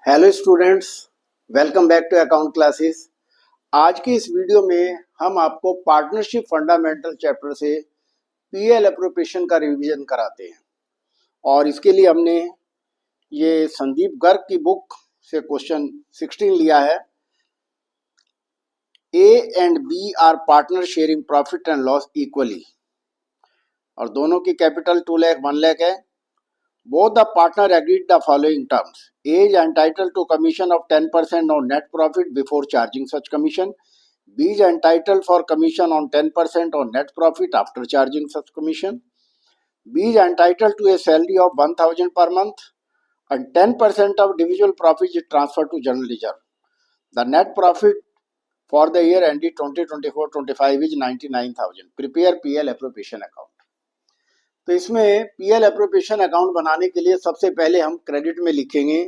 Hello students, welcome back to account classes. आज की इस वीडियो में हम आपको पार्टनरशिप फंडामेंटल चैप्टर से पीएल एप्रोप्रिएशन का रिवीजन कराते हैं और इसके लिए हमने ये संदीप गर्ग की बुक से क्वेश्चन 16 लिया है। A and B are partner sharing profit and loss equally और दोनों की कैपिटल 2 लाख 1 लाख है। Both the partner agreed the following terms. A is entitled to commission of 10% on net profit before charging such commission. B is entitled for commission on 10% on net profit after charging such commission. B is entitled to a salary of 1,000 per month and 10% of individual profit is transferred to general reserve. The net profit for the year ended 2024-25 is 99,000. Prepare PL appropriation account. तो इसमें PL appropriation account बनाने के लिए सबसे पहले हम credit में लिखेंगे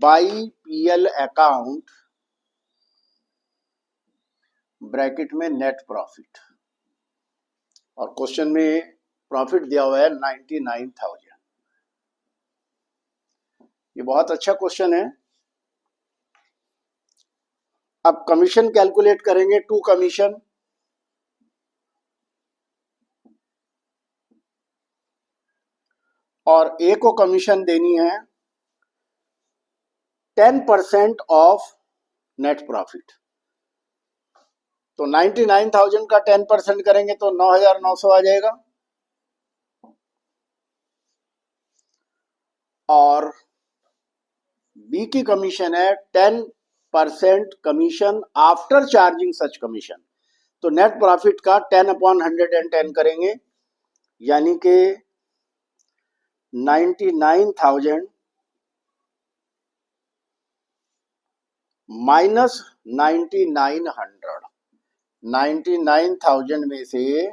बाई पीएल अकाउंट ब्रैकेट में नेट प्रॉफिट और क्वेश्चन में प्रॉफिट दिया हुआ है 99,000। ये बहुत अच्छा क्वेश्चन है। अब कमीशन कैलकुलेट करेंगे, टू कमीशन और ए को कमीशन देनी है 10% ऑफ नेट प्रॉफिट। तो 99,000 का 10% करेंगे तो 9,900 आ जाएगा और बी की कमीशन है 10% कमीशन आफ्टर चार्जिंग सच कमीशन। तो नेट प्रॉफिट का 10/110 करेंगे यानी कि 99,000 माइनस 9,900। 99,000 में से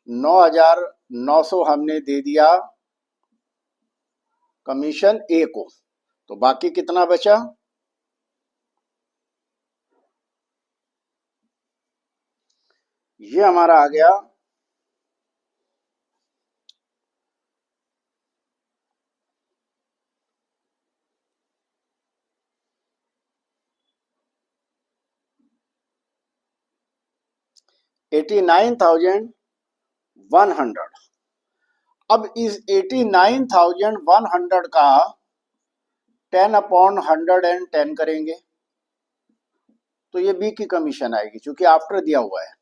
9,900 हमने दे दिया कमीशन ए को, तो बाकी कितना बचा? ये हमारा आ गया 89,100। अब इस 89,100 का 10/110 करेंगे तो ये बी की कमीशन आएगी क्योंकि आफ्टर दिया हुआ है।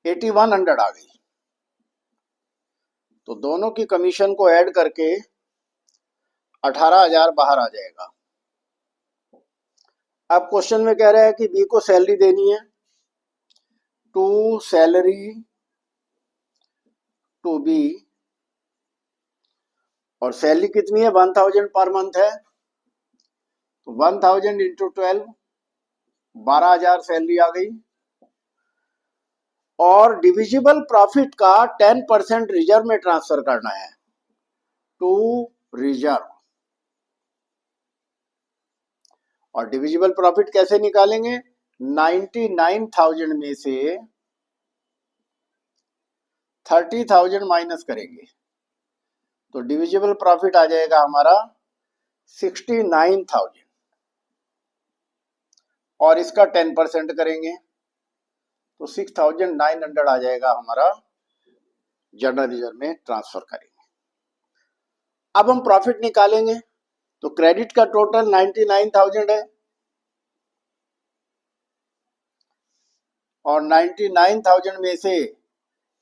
8,100 आ गई, तो दोनों की कमीशन को ऐड करके 18,000 बाहर आ जाएगा। अब क्वेश्चन में कह रहा है कि बी को सैलरी देनी है, टू सैलरी टू बी और सैलरी कितनी है? 1,000 पर मंथ है, तो 1,000 इंटू 12 12,000 सैलरी आ गई और डिविजिबल प्रॉफिट का 10% रिजर्व में ट्रांसफर करना है टू रिजर्व। और डिविजिबल प्रॉफिट कैसे निकालेंगे? 99,000 में से 30,000 माइनस करेंगे तो डिविजिबल प्रॉफिट आ जाएगा हमारा 69,000 और इसका 10% करेंगे तो 6,900 आ जाएगा हमारा जनरल रिजर्व में ट्रांसफर करेंगे। अब हम प्रॉफिट निकालेंगे तो क्रेडिट का टोटल 99,000 है और 99,000 में से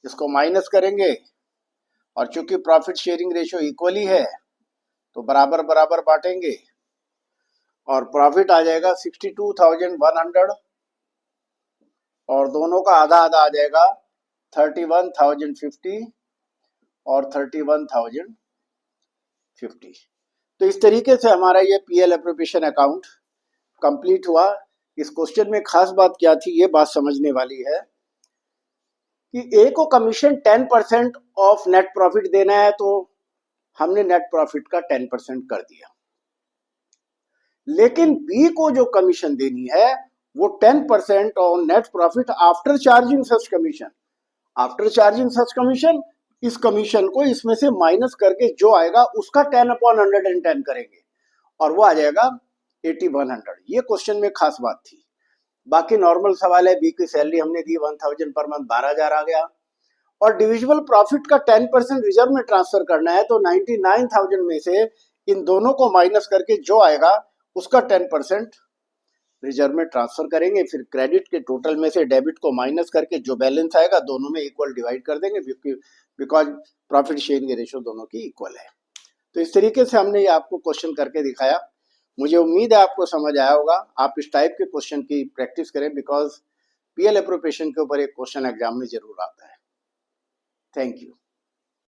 इसको माइनस करेंगे और चूंकि प्रॉफिट शेयरिंग रेशियो इक्वली है तो बराबर बराबर बांटेंगे और प्रॉफिट आ जाएगा 62,100 और दोनों का आधा आधा आ जाएगा 31,050 और 31,050। तो इस तरीके से हमारा ये पीएल एप्रोप्रिएशन अकाउंट कंप्लीट हुआ। इस क्वेश्चन में खास बात क्या थी, ये बात समझने वाली है कि ए को कमीशन 10% ऑफ नेट प्रॉफिट देना है तो हमने नेट प्रॉफिट का 10% कर दिया, लेकिन बी को जो कमीशन देनी है वो 10% on net profit after charging such commission. After charging such commission इस कमीशन को इसमें से माइनस करके जो आएगा उसका 10/110 करेंगे और वो आ जाएगा 80/100। ये क्वेश्चन में खास बात थी। बाकी नॉर्मल सवाल है, बी की सैलरी हमने दी 1000 पर मंथ, 12,000 आ गया। और डिविजिबल प्रॉफिट का 10% रिजर्व में ट्रांसफर करना है, तो 99,000 में से इन दोनों को माइनस करके जो आएगा उसका 10% रिजर्व में ट्रांसफर करेंगे। फिर क्रेडिट के टोटल में से डेबिट को माइनस करके जो बैलेंस आएगा दोनों में इक्वल डिवाइड कर देंगे, बिकॉज प्रॉफिट शेयरिंग रेशियो दोनों की इक्वल है। तो इस तरीके से हमने ये आपको क्वेश्चन करके दिखाया। मुझे उम्मीद है आपको समझ आया होगा। आप इस टाइप के क्वेश्चन की प्रैक्टिस करें, बिकॉज पीएल एप्रोप्रिएशन के ऊपर एक क्वेश्चन एग्जाम में जरूर आता है। Thank you.